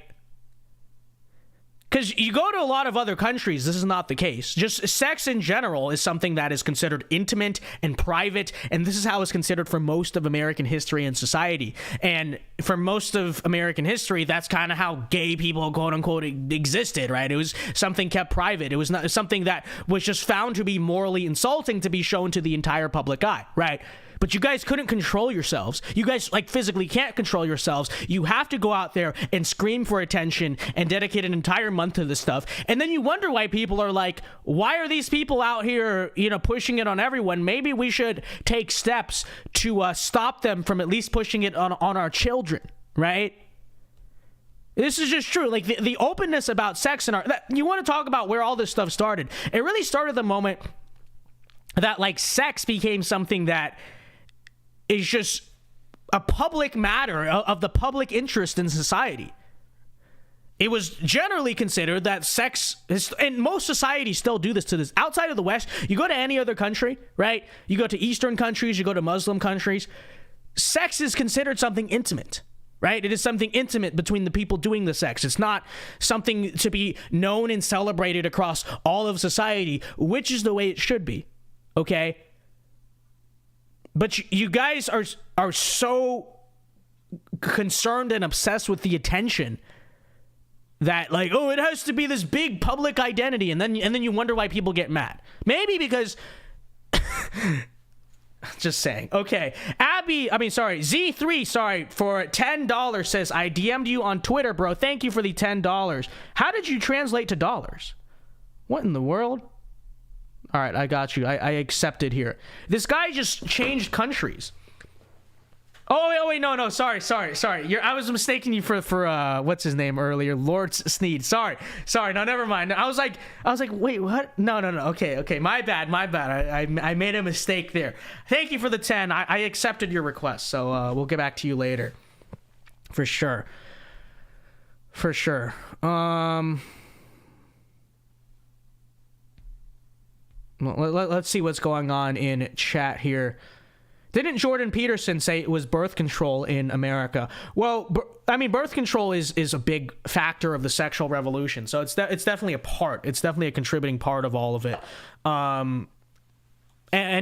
Because you go to a lot of other countries, this is not the case. Just sex in general is something that is considered intimate and private, and this is how it's considered for most of American history and society. And for most of American history, that's kind of how gay people, quote unquote, existed, right? It was something kept private. It was not something that was just found to be morally insulting to be shown to the entire public eye, right? But you guys couldn't control yourselves. You guys, like, physically can't control yourselves. You have to go out there and scream for attention and dedicate an entire month to this stuff. And then you wonder why people are like, why are these people out here, you know, pushing it on everyone? Maybe we should take steps to stop them from at least pushing it on our children, right? This is just true. Like, the openness about sex and you want to talk about where all this stuff started. It really started the moment that, like, sex became something that is just a public matter of the public interest in society. It was generally considered that sex is, and most societies still do this to this. Outside of the West, you go to any other country, right? You go to Eastern countries, you go to Muslim countries, sex is considered something intimate, right? It is something intimate between the people doing the sex. It's not something to be known and celebrated across all of society, which is the way it should be, okay? But you guys are so concerned and obsessed with the attention that, like, oh, it has to be this big public identity, and then you wonder why people get mad. Maybe because just saying. Okay, Z3, for $10 says, I DM'd you on Twitter, bro. Thank you for the $10. How did you translate to dollars? What in the world? All right, I got you. I accepted here. This guy just changed countries. Oh wait, no, sorry. I was mistaking you for what's his name earlier, Lord Sneed. Sorry. No, never mind. I was like, wait, what? No. Okay. My bad. I made a mistake there. Thank you for the 10. I accepted your request, so we'll get back to you later, for sure. Let's see what's going on in chat here. Didn't Jordan Peterson say it was birth control in America? Well, I mean, birth control is a big factor of the sexual revolution, so it's definitely a part. It's definitely a contributing part of all of it. And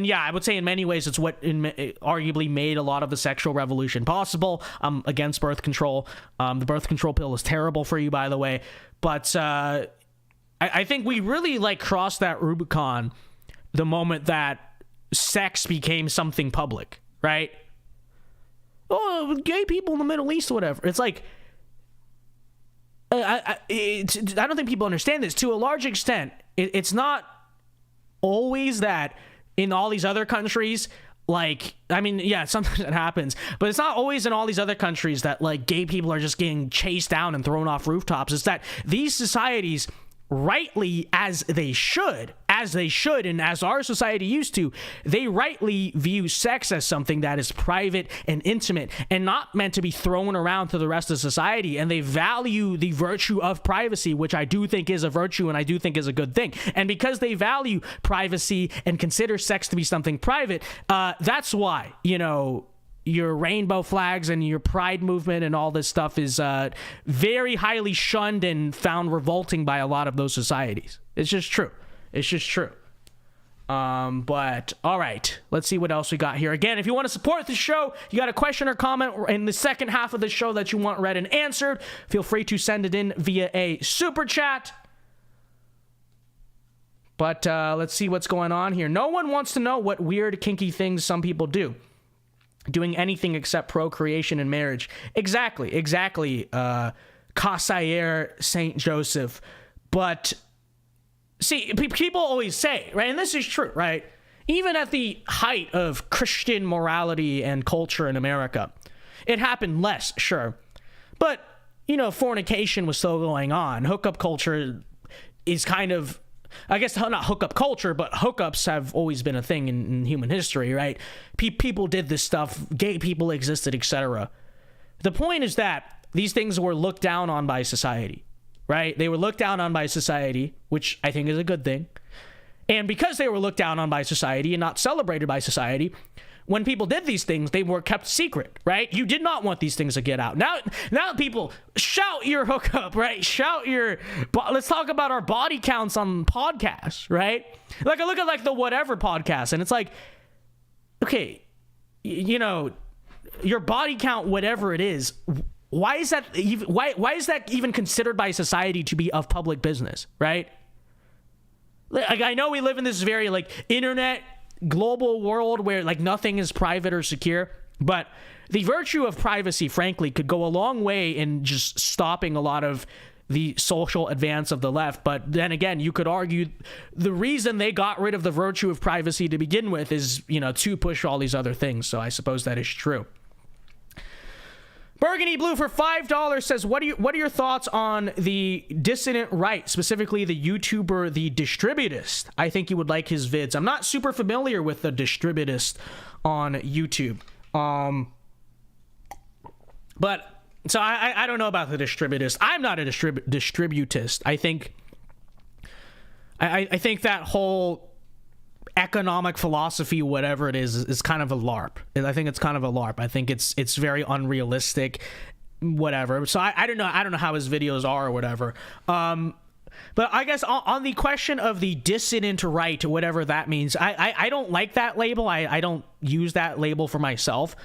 yeah, I would say in many ways it's what arguably made a lot of the sexual revolution possible. I'm against birth control. The birth control pill is terrible for you, by the way. But I think we really, like, crossed that Rubicon the moment that sex became something public, right? Oh, gay people in the Middle East or whatever. It's like, I don't think people understand this. To a large extent, it's not always that in all these other countries, like, I mean, yeah, sometimes it happens, but it's not always in all these other countries that, like, gay people are just getting chased down and thrown off rooftops. It's that these societies, rightly as they should, and as our society used to, they rightly view sex as something that is private and intimate and not meant to be thrown around to the rest of society. And they value the virtue of privacy, which I do think is a virtue and I do think is a good thing. And because they value privacy and consider sex to be something private, that's why, you know, your rainbow flags and your pride movement and all this stuff is very highly shunned and found revolting by a lot of those societies. It's just true. But all right, let's see what else we got here. Again, if you want to support the show, you got a question or comment in the second half of the show that you want read and answered, feel free to send it in via a super chat. But let's see what's going on here. No one wants to know what weird, kinky things some people do. Doing anything except procreation and marriage. Exactly. Cassayer Saint Joseph. But see, people always say, right, and this is true, right? Even at the height of Christian morality and culture in America, it happened less, sure. But, you know, fornication was still going on. Hookup culture is kind of, I guess not hookup culture, but hookups have always been a thing in human history, right? People did this stuff, gay people existed, etc. The point is that these things were looked down on by society, right? They were looked down on by society, which I think is a good thing. And because they were looked down on by society and not celebrated by society, when people did these things, they were kept secret, right? You did not want these things to get out. Now people shout your hookup, right? Let's talk about our body counts on podcasts, right? Like I look at like the whatever podcast, and it's like, okay, you know, your body count, whatever it is, why is that even considered by society to be of public business, right? Like I know we live in this very like internet global world where like nothing is private or secure, but the virtue of privacy, frankly, could go a long way in just stopping a lot of the social advance of the left. But then again, you could argue the reason they got rid of the virtue of privacy to begin with is, you know, to push all these other things. So I suppose that is true. Burgundy Blue for $5 says, what are your thoughts on the dissident right, specifically the YouTuber, the Distributist? I think you would like his vids. I'm not super familiar with the Distributist on YouTube. But so I don't know about the Distributist. I'm not a distributist. I think that whole economic philosophy, whatever it is kind of a LARP. I think it's kind of a LARP. I think it's very unrealistic, whatever. So I don't know how his videos are or whatever. But I guess on the question of the dissident right, whatever that means, I don't like that label. I don't use that label for myself,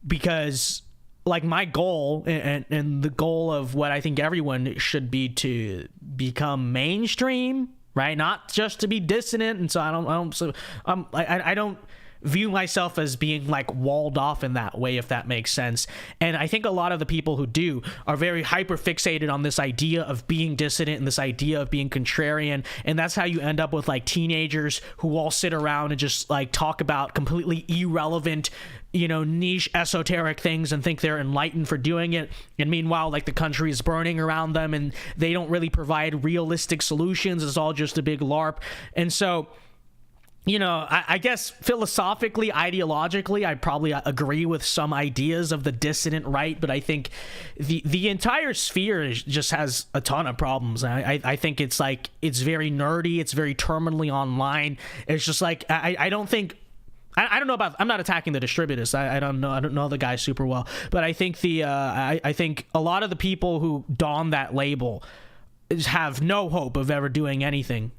because like my goal and the goal of what I think everyone should be to become mainstream, right? Not just to be dissident. And so I don't view myself as being like walled off in that way, if that makes sense. And I think a lot of the people who do are very hyper fixated on this idea of being dissident and this idea of being contrarian. And that's how you end up with like teenagers who all sit around and just like talk about completely irrelevant, you know, niche esoteric things and think they're enlightened for doing it. And meanwhile, like the country is burning around them and they don't really provide realistic solutions. It's all just a big LARP. And so, you know, I guess philosophically, ideologically, I probably agree with some ideas of the dissident right, but I think the entire sphere just has a ton of problems. I think it's like, it's very nerdy, it's very terminally online. It's just like, I don't think, I don't know about, I'm not attacking the Distributist. I don't know the guy super well, but I think I think a lot of the people who don that label have no hope of ever doing anything.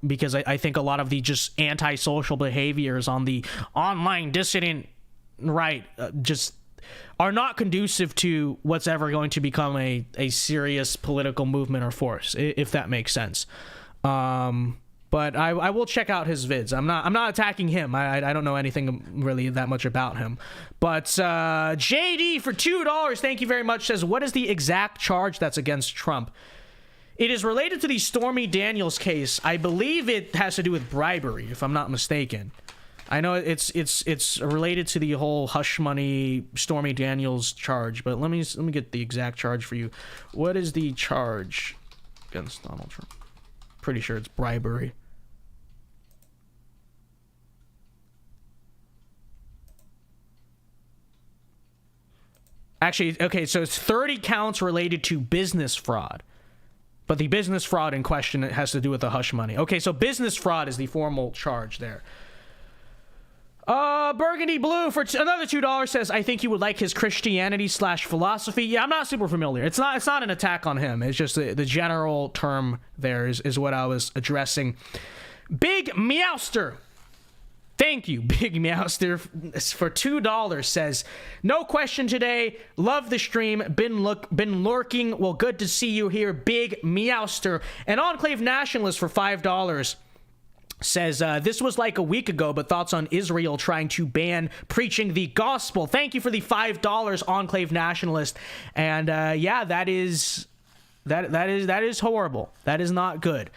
Because I think a lot of the just antisocial behaviors on the online dissident right just are not conducive to what's ever going to become a serious political movement or force, if that makes sense. But I will check out his vids. I'm not attacking him. I don't know anything really that much about him. But JD for $2, thank you very much, says, what is the exact charge that's against Trump? It is related to the Stormy Daniels case. I believe it has to do with bribery, if I'm not mistaken. I know it's related to the whole hush money Stormy Daniels charge, but let me get the exact charge for you. What is the charge against Donald Trump? Pretty sure it's bribery. Actually, okay, so it's 30 counts related to business fraud. But the business fraud in question, it has to do with the hush money. Okay, so business fraud is the formal charge there. Burgundy Blue for another $2 says, I think you would like his Christianity/philosophy. Yeah, I'm not super familiar. It's not an attack on him. It's just the general term there is what I was addressing. Big Meowster. Thank you, Big Meowster, for $2 says, no question today. Love the stream. Been lurking. Well, good to see you here, Big Meowster. And Enclave Nationalist for $5 says, this was like a week ago, but thoughts on Israel trying to ban preaching the gospel. Thank you for the $5, Enclave Nationalist. And yeah, that is horrible. That is not good.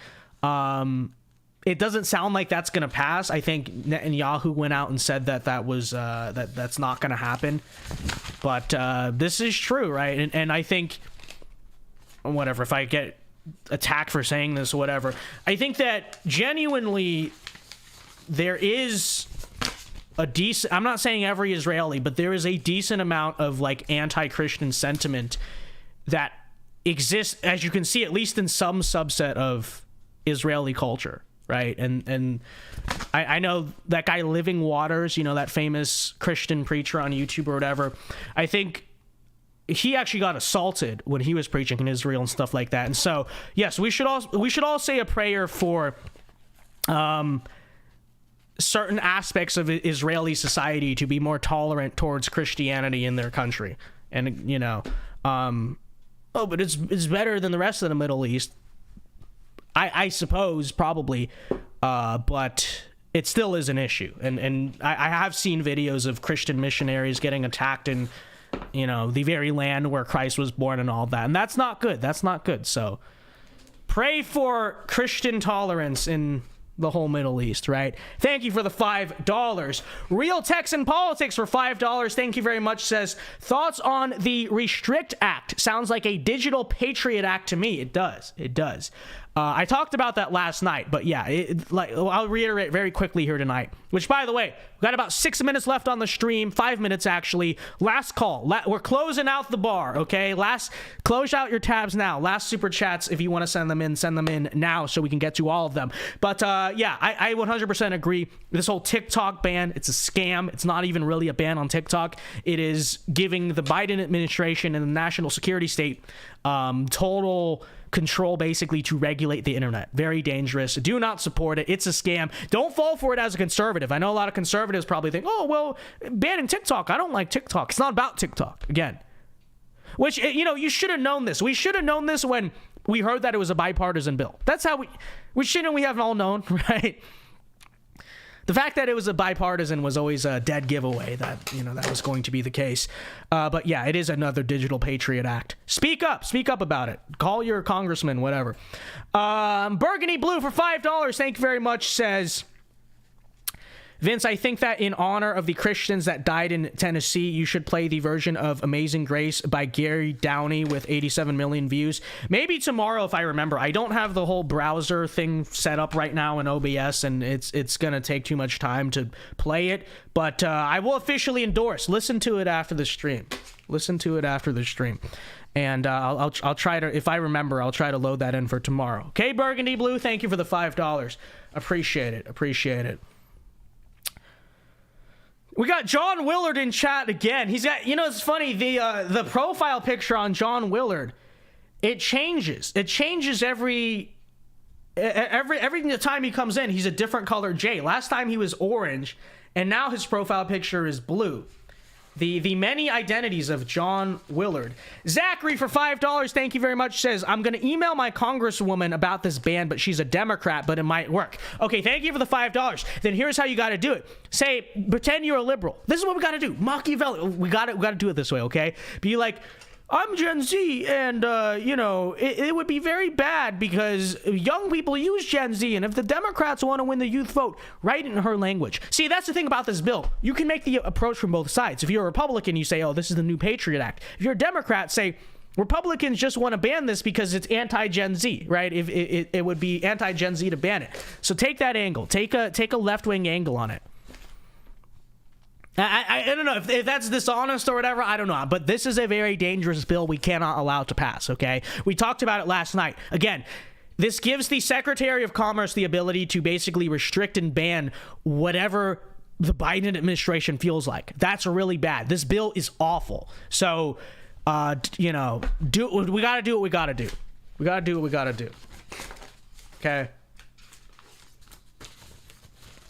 It doesn't sound like that's going to pass. I think Netanyahu went out and said that was that's not going to happen. But this is true, right? And I think, whatever, if I get attacked for saying this or whatever, I think that genuinely there is a decent, I'm not saying every Israeli, but there is a decent amount of like anti-Christian sentiment that exists, as you can see, at least in some subset of Israeli culture. Right. And I know that guy Living Waters, you know, that famous Christian preacher on YouTube or whatever. I think he actually got assaulted when he was preaching in Israel and stuff like that. And so, yes, we should all say a prayer for certain aspects of Israeli society to be more tolerant towards Christianity in their country. And, you know, but it's better than the rest of the Middle East. I suppose, probably, but it still is an issue. And I have seen videos of Christian missionaries getting attacked in, you know, the very land where Christ was born and all that. And that's not good. That's not good. So pray for Christian tolerance in the whole Middle East, right? Thank you for the $5. Real Texan Politics for $5. Thank you very much. Says, thoughts on the Restrict Act? Sounds like a digital Patriot Act to me. It does. It does. I talked about that last night, but yeah, I'll reiterate very quickly here tonight, which, by the way, we've got about 6 minutes left on the stream, 5 minutes actually. Last call. We're closing out the bar, okay? Close out your tabs now. Last super chats, if you want to send them in now so we can get to all of them. But yeah, I 100% agree. This whole TikTok ban, it's a scam. It's not even really a ban on TikTok. It is giving the Biden administration and the national security state total control, basically, to regulate the internet. Very dangerous. Do not support it. It's a scam. Don't fall for it as a conservative. I know a lot of conservatives probably think, oh, well, banning TikTok, I don't like TikTok. It's not about TikTok. Again, which, you know, you should have known this. We should have known this when we heard that it was a bipartisan bill. That's how we have all known, right? The fact that it was a bipartisan was always a dead giveaway that, you know, that was going to be the case. But yeah, it is another Digital Patriot Act. Speak up about it. Call your congressman, whatever. Burgundy Blue for $5. Thank you very much. Says, Vince, I think that in honor of the Christians that died in Tennessee, you should play the version of Amazing Grace by Gary Downey with 87 million views. Maybe tomorrow, if I remember. I don't have the whole browser thing set up right now in OBS, and it's going to take too much time to play it. But I will officially endorse. Listen to it after the stream. And I'll try to, if I remember, I'll try to load that in for tomorrow. Okay, Burgundy Blue, thank you for the $5. Appreciate it. We got John Willard in chat again. He's got, you know, it's funny, the profile picture on John Willard, it changes. It changes every time he comes in. He's a different color J. Last time he was orange, and now his profile picture is blue. The many identities of John Willard. Zachary for $5, thank you very much, says, I'm going to email my congresswoman about this ban, but she's a Democrat, but it might work. Okay, thank you for the $5. Then here's how you got to do it. Say, pretend you're a liberal. This is what we got to do. Machiavelli. We got to do it this way, okay? Be like, I'm Gen Z, and, you know, it would be very bad because young people use Gen Z, and if the Democrats want to win the youth vote, write it in her language. See, that's the thing about this bill. You can make the approach from both sides. If you're a Republican, you say, oh, this is the new Patriot Act. If you're a Democrat, say, Republicans just want to ban this because it's anti-Gen Z, right? If it would be anti-Gen Z to ban it. So take that angle. Take a left-wing angle on it. I don't know if that's dishonest or whatever. I don't know. But this is a very dangerous bill we cannot allow to pass, okay? We talked about it last night. Again, this gives the Secretary of Commerce the ability to basically restrict and ban whatever the Biden administration feels like. That's really bad. This bill is awful. So, you know, we got to do what we got to do. We got to do what we got to do. Okay?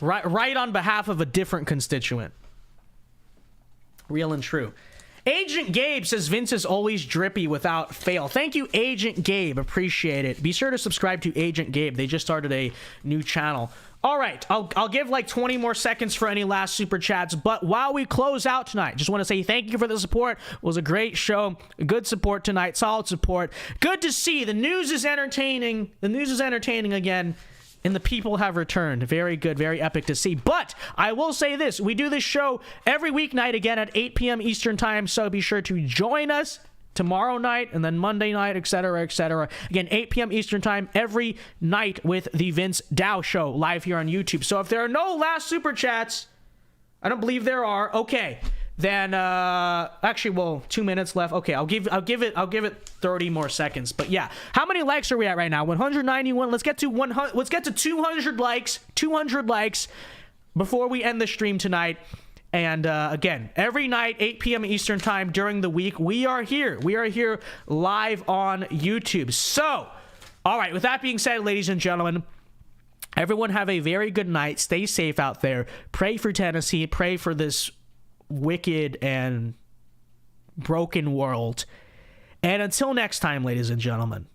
Right on behalf of a different constituent. Real and true. Agent Gabe says Vince is always drippy without fail. Thank you, Agent Gabe. Appreciate it. Be sure to subscribe to Agent Gabe. They just started a new channel. All right, I'll give like 20 more seconds for any last super chats. But while we close out tonight, just want to say thank you for the support. It was a great show. Good support tonight. Solid support. Good to see. The news is entertaining. The news is entertaining again. And the people have returned. Very good, very epic to see. But I will say this. We do this show every weeknight again at 8 p.m. Eastern time. So be sure to join us tomorrow night and then Monday night, etc., etc. Again, 8 p.m. Eastern time every night with the Vince Dow Show live here on YouTube. So if there are no last super chats, I don't believe there are. Okay. then actually, well, 2 minutes left. Okay, I'll give it 30 more seconds. But yeah, how many likes are we at right now? 191. Let's get to 100. Let's get to 200 likes. 200 likes before we end the stream tonight. And again, every night, 8 p.m. Eastern time during the week, we are here. We are here live on YouTube. So, all right, with that being said, ladies and gentlemen, everyone have a very good night. Stay safe out there. Pray for Tennessee. Pray for this wicked and broken world. And until next time, ladies and gentlemen,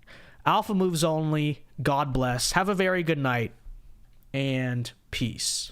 Alpha moves only. God bless. Have a very good night. And peace.